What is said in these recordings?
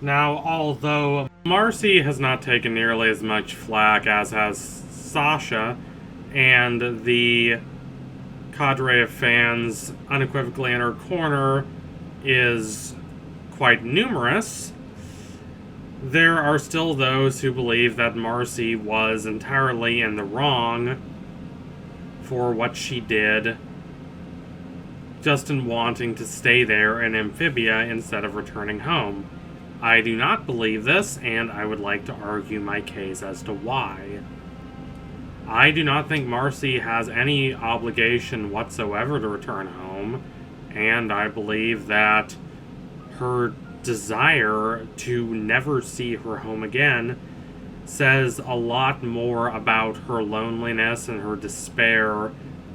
Now, although Marcy has not taken nearly as much flack as has Sasha, and the cadre of fans unequivocally in her corner is quite numerous, there are still those who believe that Marcy was entirely in the wrong for what she did, just in wanting to stay there in Amphibia instead of returning home. I do not believe this, and I would like to argue my case as to why. I do not think Marcy has any obligation whatsoever to return home, and I believe that her desire to never see her home again says a lot more about her loneliness and her despair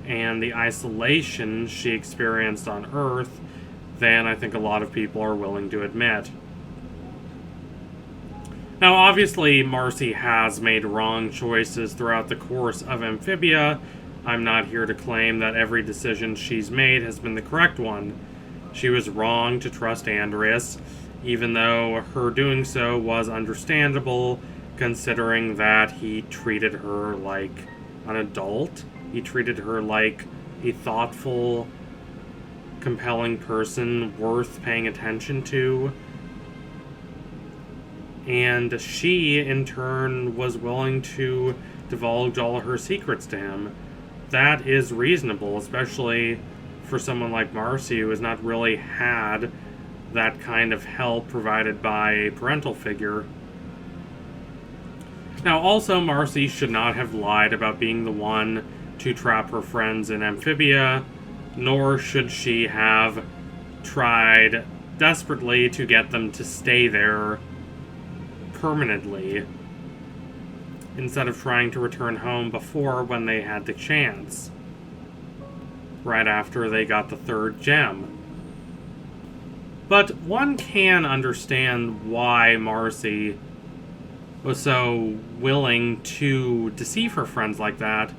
and the isolation she experienced on Earth than I think a lot of people are willing to admit. Now, obviously, Marcy has made wrong choices throughout the course of Amphibia. I'm not here to claim that every decision she's made has been the correct one. She was wrong to trust Andreas, even though her doing so was understandable, considering that he treated her like an adult. He treated her like a thoughtful, compelling person worth paying attention to. And she, in turn, was willing to divulge all her secrets to him. That is reasonable, especially for someone like Marcy, who has not really had that kind of help provided by a parental figure. Now, also, Marcy should not have lied about being the one to trap her friends in Amphibia, nor should she have tried desperately to get them to stay there permanently, instead of trying to return home before when they had the chance, right after they got the third gem. But one can understand why Marcy was so willing to deceive her friends like that.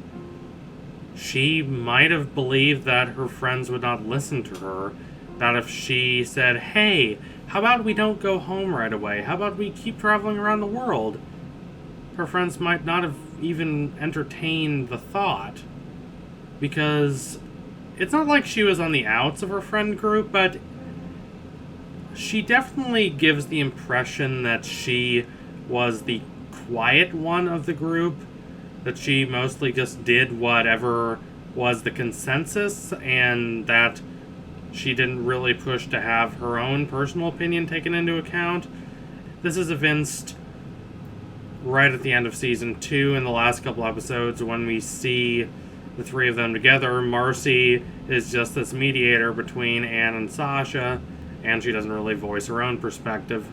She might have believed that her friends would not listen to her, that if she said, "Hey, how about we don't go home right away? How about we keep traveling around the world?" Her friends might not have even entertained the thought. Because it's not like she was on the outs of her friend group, but she definitely gives the impression that she was the quiet one of the group, that she mostly just did whatever was the consensus, and that she didn't really push to have her own personal opinion taken into account. This is evinced right at the end of Season 2 in the last couple episodes when we see the three of them together. Marcy is just this mediator between Anne and Sasha, and she doesn't really voice her own perspective.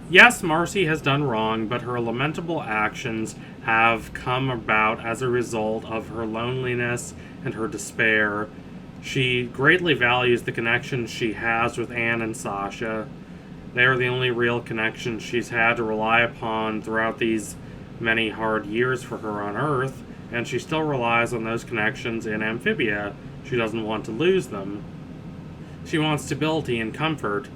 Yes, Marcy has done wrong, but her lamentable actions have come about as a result of her loneliness and her despair. She greatly values the connections she has with Anne and Sasha. They are the only real connections she's had to rely upon throughout these many hard years for her on Earth, and she still relies on those connections in Amphibia. She doesn't want to lose them. She wants stability and comfort.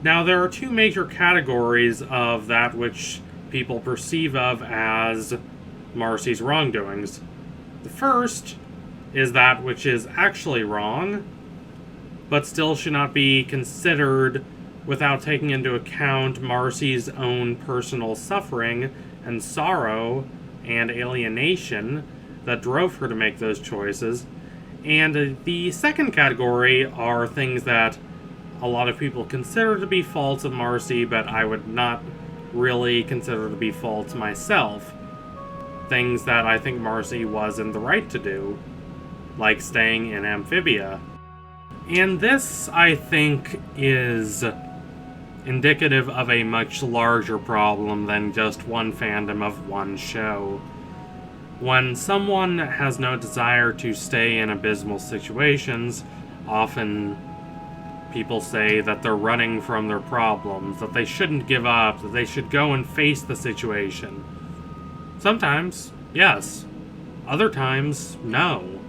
Now, there are two major categories of that which people perceive of as Marcy's wrongdoings. The first is that which is actually wrong, but still should not be considered without taking into account Marcy's own personal suffering and sorrow and alienation that drove her to make those choices. And the second category are things that a lot of people consider to be faults of Marcy, but I would not really consider to be faults myself. Things that I think Marcy was in the right to do, like staying in Amphibia. And this, I think, is indicative of a much larger problem than just one fandom of one show. When someone has no desire to stay in abysmal situations, often people say that they're running from their problems, that they shouldn't give up, that they should go and face the situation. Sometimes, yes. Other times, no.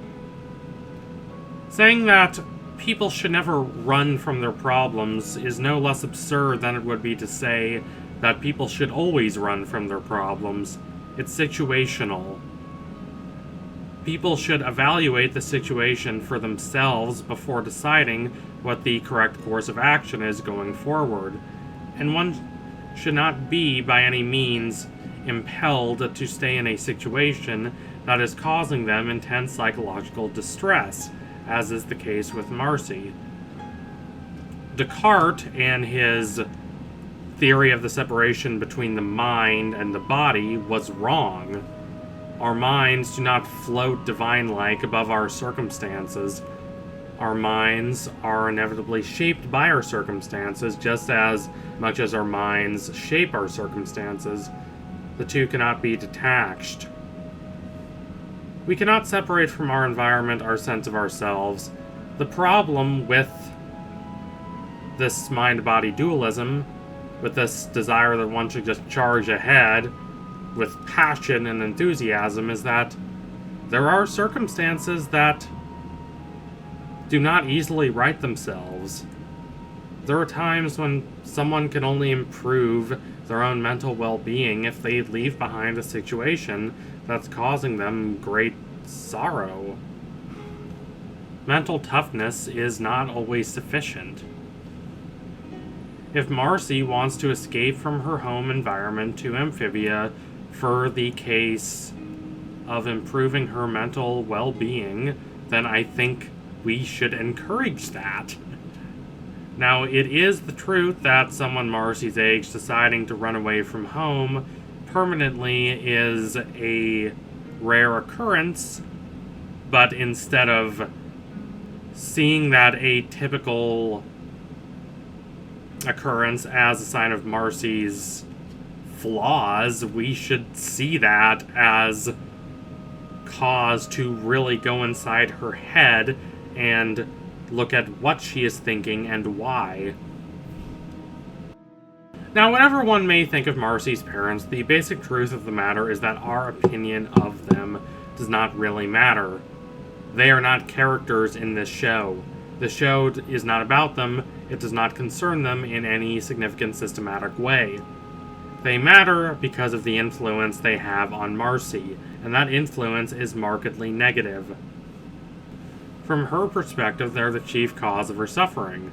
Saying that people should never run from their problems is no less absurd than it would be to say that people should always run from their problems. It's situational. People should evaluate the situation for themselves before deciding what the correct course of action is going forward, and one should not be by any means impelled to stay in a situation that is causing them intense psychological distress, as is the case with Marcy. Descartes and his theory of the separation between the mind and the body was wrong. Our minds do not float divine-like above our circumstances. Our minds are inevitably shaped by our circumstances, just as much as our minds shape our circumstances. The two cannot be detached. We cannot separate from our environment our sense of ourselves. The problem with this mind-body dualism, with this desire that one should just charge ahead with passion and enthusiasm, is that there are circumstances that do not easily right themselves. There are times when someone can only improve their own mental well-being if they leave behind a situation that's causing them great sorrow. Mental toughness is not always sufficient. If Marcy wants to escape from her home environment to Amphibia for the case of improving her mental well-being, then I think we should encourage that. Now, it is the truth that someone Marcy's age deciding to run away from home permanently is a rare occurrence, but instead of seeing that atypical occurrence as a sign of Marcy's flaws, we should see that as cause to really go inside her head and look at what she is thinking and why. Now, whatever one may think of Marcy's parents, the basic truth of the matter is that our opinion of them does not really matter. They are not characters in this show. The show is not about them. It does not concern them in any significant systematic way. They matter because of the influence they have on Marcy, and that influence is markedly negative. From her perspective, they're the chief cause of her suffering.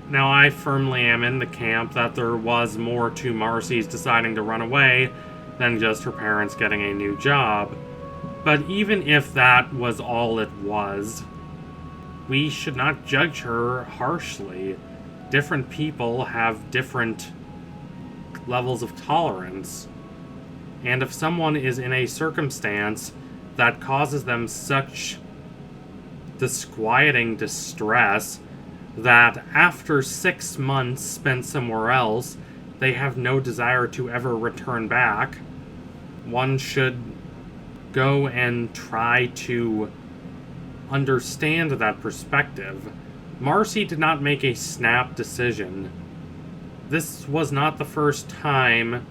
Now, I firmly am in the camp that there was more to Marcy's deciding to run away than just her parents getting a new job. But even if that was all it was, we should not judge her harshly. Different people have different levels of tolerance. And if someone is in a circumstance that causes them such disquieting distress that after 6 months spent somewhere else, they have no desire to ever return back, one should go and try to understand that perspective. Marcy did not make a snap decision. This was not the first time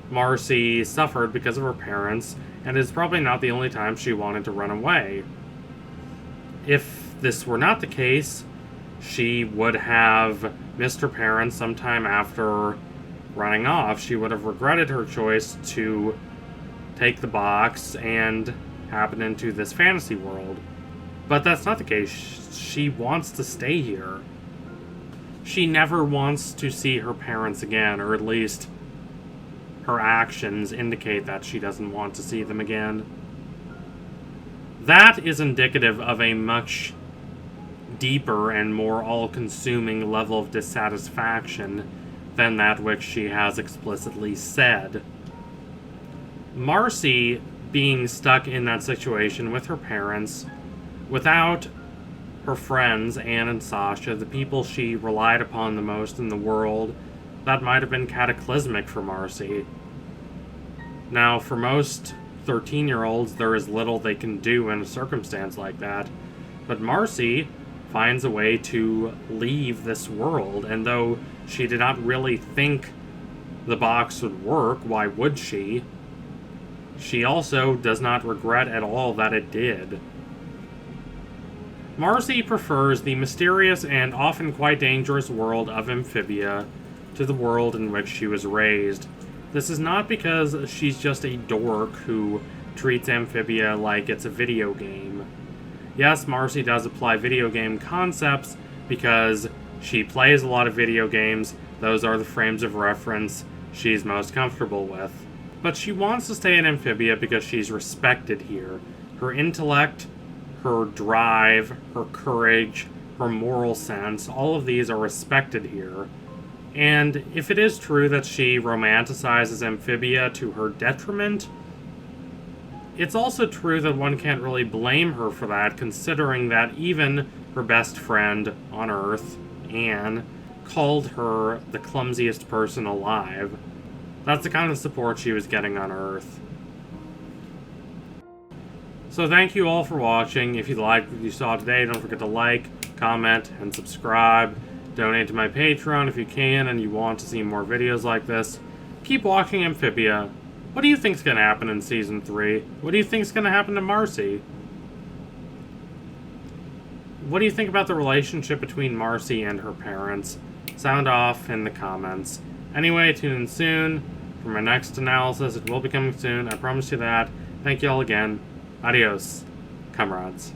Marcy suffered because of her parents, and is probably not the only time she wanted to run away. If this were not the case, she would have missed her parents sometime after running off. She would have regretted her choice to take the box and happen into this fantasy world. But that's not the case. She wants to stay here. She never wants to see her parents again, or at least her actions indicate that she doesn't want to see them again. That is indicative of a much deeper and more all-consuming level of dissatisfaction than that which she has explicitly said. Marcy being stuck in that situation with her parents, without her friends, Anne and Sasha, the people she relied upon the most in the world, that might have been cataclysmic for Marcy. Now, for most 13-year-olds, there is little they can do in a circumstance like that, but Marcy finds a way to leave this world, and though she did not really think the box would work, why would she? She also does not regret at all that it did. Marcy prefers the mysterious and often quite dangerous world of Amphibia to the world in which she was raised. This is not because she's just a dork who treats Amphibia like it's a video game. Yes, Marcy does apply video game concepts because she plays a lot of video games. Those are the frames of reference she's most comfortable with. But she wants to stay in Amphibia because she's respected here. Her intellect, her drive, her courage, her moral sense, all of these are respected here. And if it is true that she romanticizes Amphibia to her detriment, it's also true that one can't really blame her for that, considering that even her best friend on Earth, Anne, called her the clumsiest person alive. That's the kind of support she was getting on Earth. So thank you all for watching. If you liked what you saw today, don't forget to like, comment, and subscribe. Donate to my Patreon if you can and you want to see more videos like this. Keep watching Amphibia. What do you think's going to happen in Season 3? What do you think's going to happen to Marcy? What do you think about the relationship between Marcy and her parents? Sound off in the comments. Anyway, tune in soon for my next analysis. It will be coming soon, I promise you that. Thank you all again. Adios, comrades.